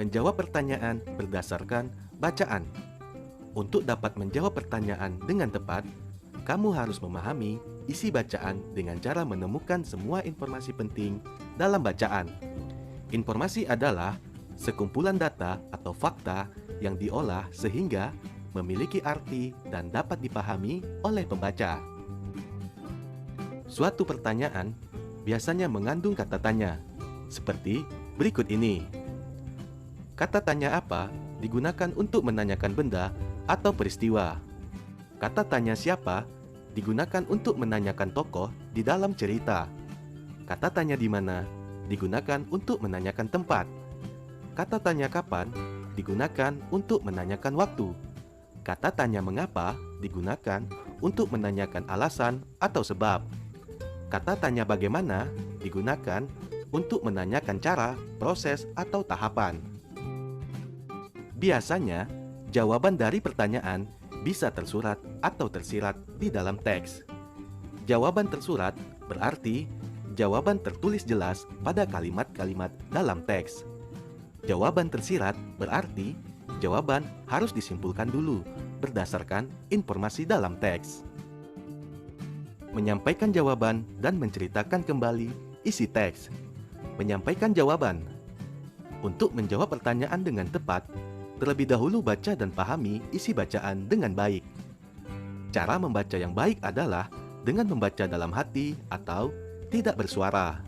Menjawab pertanyaan berdasarkan bacaan. Untuk dapat menjawab pertanyaan dengan tepat, kamu harus memahami isi bacaan dengan cara menemukan semua informasi penting dalam bacaan. Informasi adalah sekumpulan data atau fakta yang diolah sehingga memiliki arti dan dapat dipahami oleh pembaca. Suatu pertanyaan biasanya mengandung kata tanya, seperti berikut ini. Kata tanya apa digunakan untuk menanyakan benda atau peristiwa. Kata tanya siapa digunakan untuk menanyakan tokoh di dalam cerita. Kata tanya di mana digunakan untuk menanyakan tempat. Kata tanya kapan digunakan untuk menanyakan waktu. Kata tanya mengapa digunakan untuk menanyakan alasan atau sebab. Kata tanya bagaimana digunakan untuk menanyakan cara, proses, atau tahapan. Biasanya, jawaban dari pertanyaan bisa tersurat atau tersirat di dalam teks. Jawaban tersurat berarti jawaban tertulis jelas pada kalimat-kalimat dalam teks. Jawaban tersirat berarti jawaban harus disimpulkan dulu berdasarkan informasi dalam teks. Menyampaikan jawaban dan menceritakan kembali isi teks. Menyampaikan jawaban. Untuk menjawab pertanyaan dengan tepat, terlebih dahulu baca dan pahami isi bacaan dengan baik. Cara membaca yang baik adalah dengan membaca dalam hati atau tidak bersuara.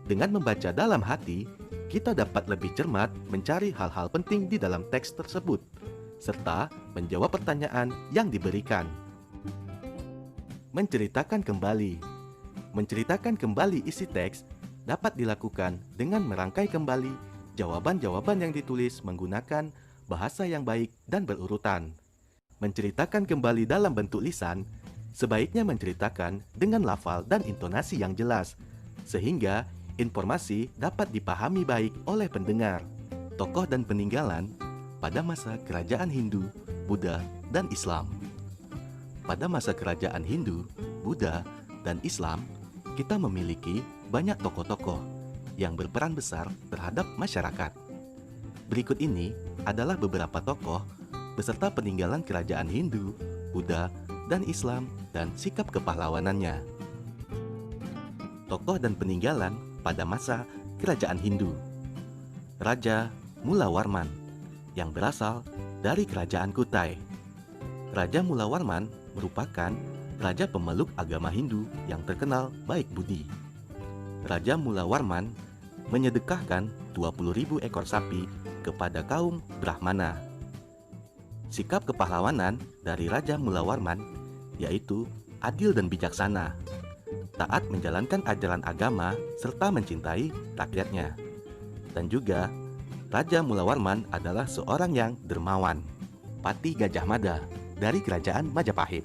Dengan membaca dalam hati, kita dapat lebih cermat mencari hal-hal penting di dalam teks tersebut, serta menjawab pertanyaan yang diberikan. Menceritakan kembali. Menceritakan kembali isi teks dapat dilakukan dengan merangkai kembali jawaban-jawaban yang ditulis menggunakan bahasa yang baik dan berurutan. Menceritakan kembali dalam bentuk lisan, sebaiknya menceritakan dengan lafal dan intonasi yang jelas, sehingga informasi dapat dipahami baik oleh pendengar. Tokoh dan peninggalan pada masa kerajaan Hindu, Buddha, dan Islam. Pada masa kerajaan Hindu, Buddha, dan Islam, kita memiliki banyak tokoh-tokoh yang berperan besar terhadap masyarakat. Berikut ini adalah beberapa tokoh beserta peninggalan kerajaan Hindu, Buddha, dan Islam dan sikap kepahlawanannya. Tokoh dan peninggalan pada masa kerajaan Hindu. Raja Mulawarman yang berasal dari kerajaan Kutai. Raja Mulawarman merupakan raja pemeluk agama Hindu yang terkenal baik budi. Raja Mulawarman menyedekahkan 20.000 ekor sapi kepada kaum Brahmana. Sikap kepahlawanan dari Raja Mulawarman yaitu adil dan bijaksana, taat menjalankan ajaran agama serta mencintai rakyatnya. Dan juga Raja Mulawarman adalah seorang yang dermawan. Patih Gajah Mada dari kerajaan Majapahit.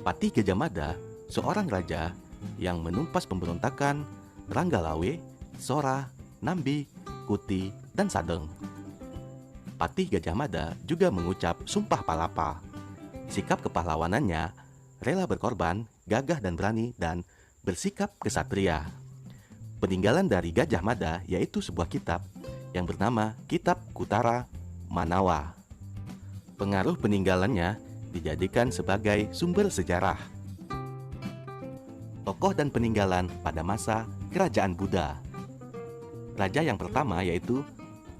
Patih Gajah Mada seorang raja yang menumpas pemberontakan Ranggalawe, Sora, Nambi, Kuti, dan Sadeng. Patih Gajah Mada juga mengucap Sumpah Palapa. Sikap kepahlawanannya rela berkorban, gagah dan berani, dan bersikap kesatria. Peninggalan dari Gajah Mada yaitu sebuah kitab yang bernama Kitab Kutara Manawa. Pengaruh peninggalannya dijadikan sebagai sumber sejarah. Tokoh dan peninggalan pada masa kerajaan Buddha. Raja yang pertama yaitu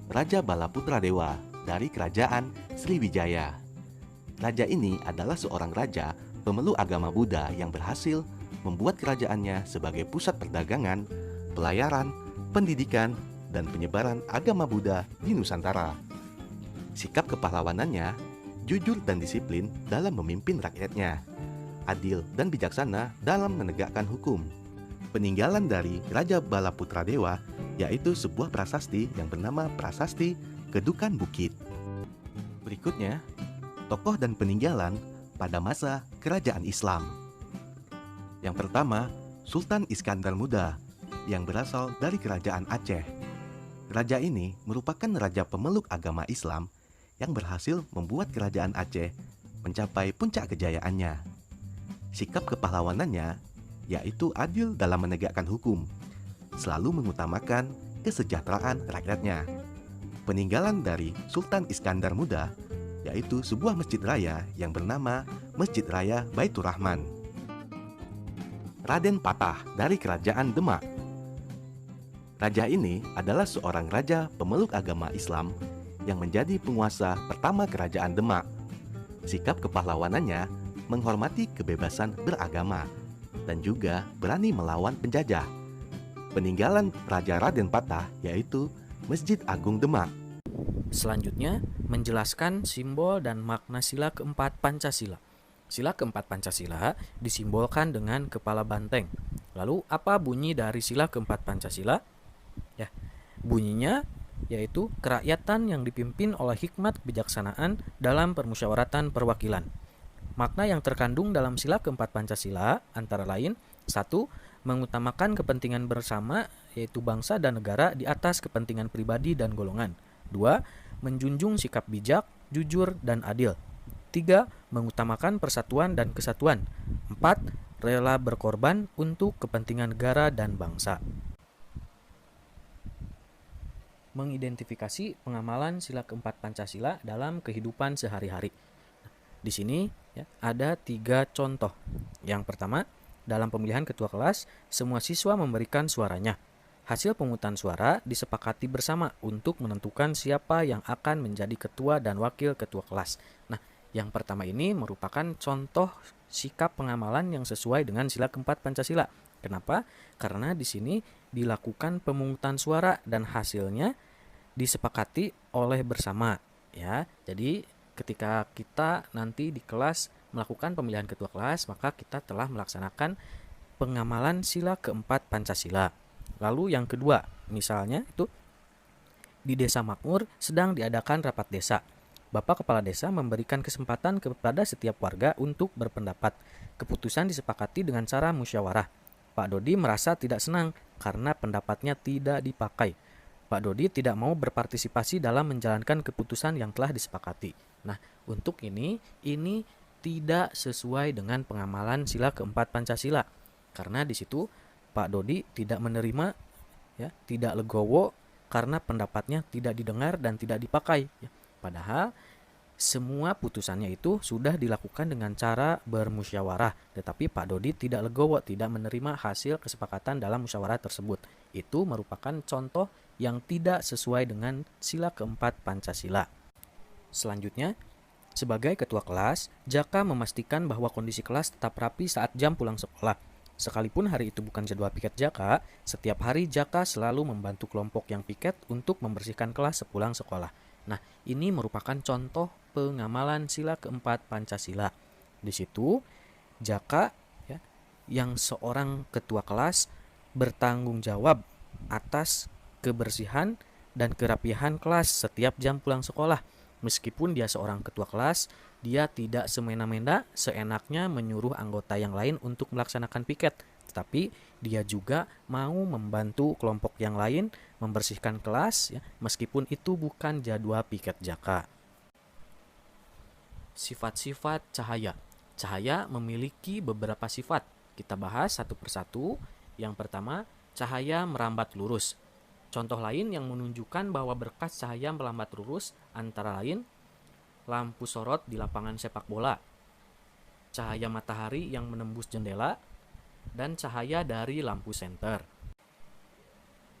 Raja Balaputra Dewa dari kerajaan Sriwijaya. Raja ini adalah seorang raja pemeluk agama Buddha yang berhasil membuat kerajaannya sebagai pusat perdagangan, pelayaran, pendidikan, dan penyebaran agama Buddha di Nusantara. Sikap kepahlawanannya jujur dan disiplin dalam memimpin rakyatnya, adil dan bijaksana dalam menegakkan hukum. Peninggalan dari Raja Balaputra Dewa yaitu sebuah prasasti yang bernama Prasasti Kedukan Bukit. Berikutnya, tokoh dan peninggalan pada masa kerajaan Islam. Yang pertama, Sultan Iskandar Muda yang berasal dari kerajaan Aceh. Raja ini merupakan raja pemeluk agama Islam yang berhasil membuat kerajaan Aceh mencapai puncak kejayaannya. Sikap kepahlawanannya yaitu adil dalam menegakkan hukum, selalu mengutamakan kesejahteraan rakyatnya. Peninggalan dari Sultan Iskandar Muda yaitu sebuah masjid raya yang bernama Masjid Raya Baitur Rahman. Raden Patah dari Kerajaan Demak. Raja ini adalah seorang raja pemeluk agama Islam yang menjadi penguasa pertama Kerajaan Demak. Sikap kepahlawanannya menghormati kebebasan beragama dan juga berani melawan penjajah. Peninggalan Raja Raden Patah yaitu Masjid Agung Demak. Selanjutnya, menjelaskan simbol dan makna sila keempat Pancasila. Sila keempat Pancasila disimbolkan dengan kepala banteng. Lalu, apa bunyi dari sila keempat Pancasila? Ya, bunyinya yaitu kerakyatan yang dipimpin oleh hikmat kebijaksanaan dalam permusyawaratan perwakilan. Makna yang terkandung dalam sila keempat Pancasila antara lain 1. Mengutamakan kepentingan bersama yaitu bangsa dan negara di atas kepentingan pribadi dan golongan. 2. Menjunjung sikap bijak, jujur, dan adil. 3. Mengutamakan persatuan dan kesatuan. 4. Rela berkorban untuk kepentingan negara dan bangsa. Mengidentifikasi pengamalan sila keempat Pancasila dalam kehidupan sehari-hari. Di sini ada 3 contoh. Yang pertama, dalam pemilihan ketua kelas, semua siswa memberikan suaranya. Hasil pemungutan suara disepakati bersama untuk menentukan siapa yang akan menjadi ketua dan wakil ketua kelas. Nah, yang pertama ini merupakan contoh sikap pengamalan yang sesuai dengan sila keempat Pancasila. Kenapa? Karena di sini dilakukan pemungutan suara dan hasilnya disepakati oleh bersama. Ya, jadi ketika kita nanti di kelas melakukan pemilihan ketua kelas, maka kita telah melaksanakan pengamalan sila keempat Pancasila. Lalu yang kedua, misalnya itu di desa makmur sedang diadakan rapat desa. Bapak Kepala Desa memberikan kesempatan kepada setiap warga untuk berpendapat. Keputusan disepakati dengan cara musyawarah. Pak Dodi merasa tidak senang karena pendapatnya tidak dipakai. Pak Dodi tidak mau berpartisipasi dalam menjalankan keputusan yang telah disepakati. Nah, untuk ini tidak sesuai dengan pengamalan sila keempat Pancasila. Karena di situ Pak Dodi tidak menerima, tidak legowo karena pendapatnya tidak didengar dan tidak dipakai. Padahal semua putusannya itu sudah dilakukan dengan cara bermusyawarah, tetapi Pak Dodi tidak legowo, tidak menerima hasil kesepakatan dalam musyawarah tersebut. Itu merupakan contoh yang tidak sesuai dengan sila keempat Pancasila. Selanjutnya, sebagai ketua kelas, Jaka memastikan bahwa kondisi kelas tetap rapi saat jam pulang sekolah. Sekalipun hari itu bukan jadwal piket Jaka, setiap hari Jaka selalu membantu kelompok yang piket untuk membersihkan kelas sepulang sekolah. Nah, ini merupakan contoh pengamalan sila keempat Pancasila. Di situ, Jaka yang seorang ketua kelas bertanggung jawab atas kebersihan dan kerapihan kelas setiap jam pulang sekolah. Meskipun dia seorang ketua kelas, dia tidak semena-mena seenaknya menyuruh anggota yang lain untuk melaksanakan piket. Tetapi dia juga mau membantu kelompok yang lain membersihkan kelas, meskipun itu bukan jadwal piket Jaka. Sifat-sifat cahaya. Cahaya memiliki beberapa sifat. Kita bahas satu persatu. Yang pertama, cahaya merambat lurus. Contoh lain yang menunjukkan bahwa berkas cahaya melambat lurus antara lain lampu sorot di lapangan sepak bola, cahaya matahari yang menembus jendela, dan cahaya dari lampu senter.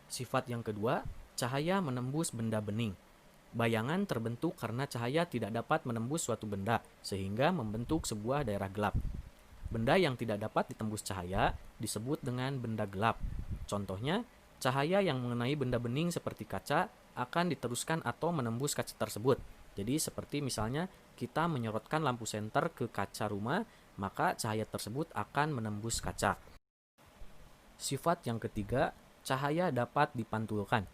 Sifat yang kedua, cahaya menembus benda bening. Bayangan terbentuk karena cahaya tidak dapat menembus suatu benda, sehingga membentuk sebuah daerah gelap. Benda yang tidak dapat ditembus cahaya disebut dengan benda gelap. Contohnya, cahaya yang mengenai benda bening seperti kaca akan diteruskan atau menembus kaca tersebut. Jadi seperti misalnya kita menyorotkan lampu senter ke kaca rumah, maka cahaya tersebut akan menembus kaca. Sifat yang ketiga, cahaya dapat dipantulkan.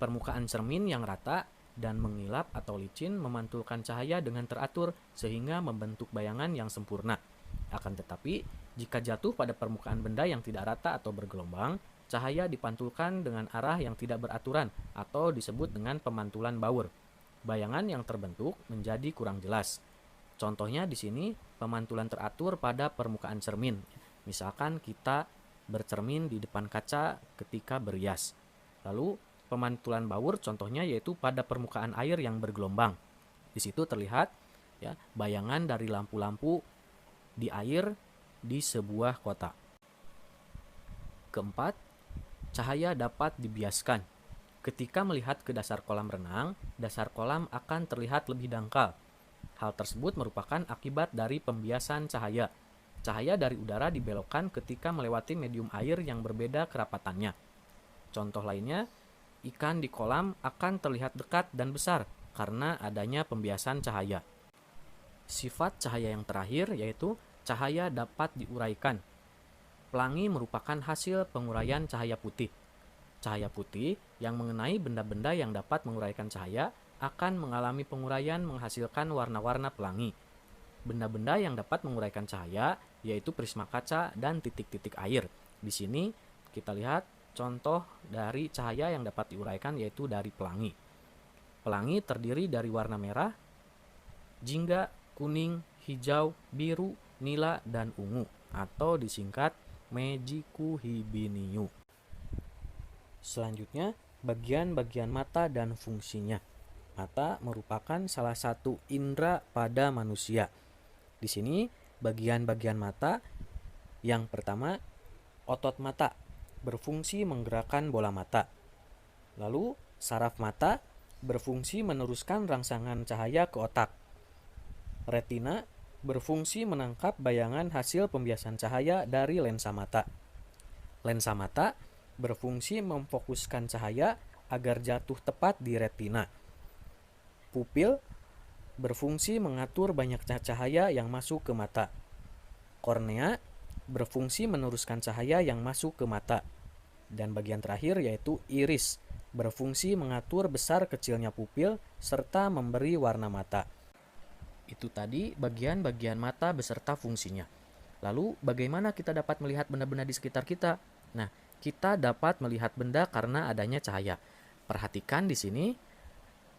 Permukaan cermin yang rata dan mengilap atau licin memantulkan cahaya dengan teratur sehingga membentuk bayangan yang sempurna. Akan tetapi, jika jatuh pada permukaan benda yang tidak rata atau bergelombang, cahaya dipantulkan dengan arah yang tidak beraturan atau disebut dengan pemantulan baur. Bayangan yang terbentuk menjadi kurang jelas. Contohnya di sini pemantulan teratur pada permukaan cermin. Misalkan kita bercermin di depan kaca ketika berias. Lalu pemantulan baur contohnya yaitu pada permukaan air yang bergelombang. Di situ terlihat ya bayangan dari lampu-lampu di air di sebuah kota. Keempat, cahaya dapat dibiaskan. Ketika melihat ke dasar kolam renang, dasar kolam akan terlihat lebih dangkal. Hal tersebut merupakan akibat dari pembiasan cahaya. Cahaya dari udara dibelokkan ketika melewati medium air yang berbeda kerapatannya. Contoh lainnya, ikan di kolam akan terlihat dekat dan besar karena adanya pembiasan cahaya. Sifat cahaya yang terakhir yaitu cahaya dapat diuraikan. Pelangi merupakan hasil penguraian cahaya putih. Cahaya putih yang mengenai benda-benda yang dapat menguraikan cahaya akan mengalami penguraian menghasilkan warna-warna pelangi. Benda-benda yang dapat menguraikan cahaya yaitu prisma kaca dan titik-titik air. Di sini kita lihat contoh dari cahaya yang dapat diuraikan yaitu dari pelangi. Pelangi terdiri dari warna merah, jingga, kuning, hijau, biru, nila, dan ungu atau disingkat Mejiku Hibiniu. Selanjutnya, bagian-bagian mata dan fungsinya. Mata merupakan salah satu indera pada manusia. Di sini, bagian-bagian mata yang pertama, otot mata berfungsi menggerakkan bola mata. Lalu, saraf mata berfungsi meneruskan rangsangan cahaya ke otak. Retina berfungsi menangkap bayangan hasil pembiasan cahaya dari lensa mata. Lensa mata berfungsi memfokuskan cahaya agar jatuh tepat di retina. Pupil berfungsi mengatur banyak cahaya yang masuk ke mata. Kornea berfungsi meneruskan cahaya yang masuk ke mata. Dan bagian terakhir yaitu iris berfungsi mengatur besar kecilnya pupil serta memberi warna mata. Itu tadi bagian-bagian mata beserta fungsinya. Lalu bagaimana kita dapat melihat benda-benda di sekitar kita? Nah, kita dapat melihat benda karena adanya cahaya. Perhatikan di sini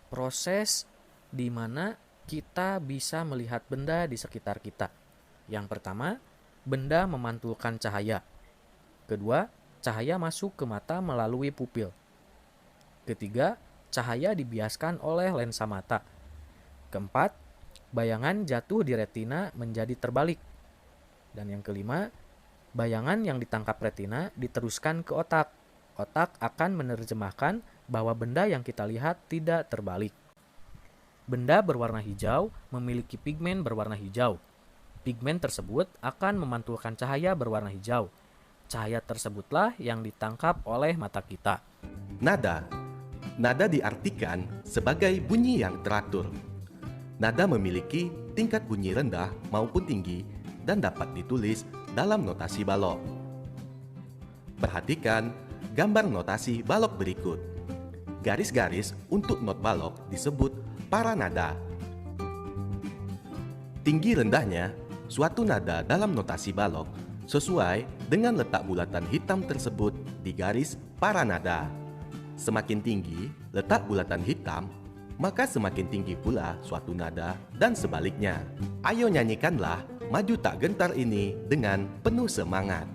proses di mana kita bisa melihat benda di sekitar kita. Yang pertama, benda memantulkan cahaya. Kedua, cahaya masuk ke mata melalui pupil. Ketiga, cahaya dibiaskan oleh lensa mata. Keempat, bayangan jatuh di retina menjadi terbalik. Dan yang kelima, bayangan yang ditangkap retina diteruskan ke otak. Otak akan menerjemahkan bahwa benda yang kita lihat tidak terbalik. Benda berwarna hijau memiliki pigmen berwarna hijau. Pigmen tersebut akan memantulkan cahaya berwarna hijau. Cahaya tersebutlah yang ditangkap oleh mata kita. Nada. Nada diartikan sebagai bunyi yang teratur. Nada memiliki tingkat bunyi rendah maupun tinggi dan dapat ditulis dalam notasi balok. Perhatikan gambar notasi balok berikut. Garis-garis untuk not balok disebut paranada. Tinggi rendahnya suatu nada dalam notasi balok sesuai dengan letak bulatan hitam tersebut di garis paranada. Semakin tinggi letak bulatan hitam, maka semakin tinggi pula suatu nada dan sebaliknya. Ayo nyanyikanlah Maju Tak Gentar ini dengan penuh semangat.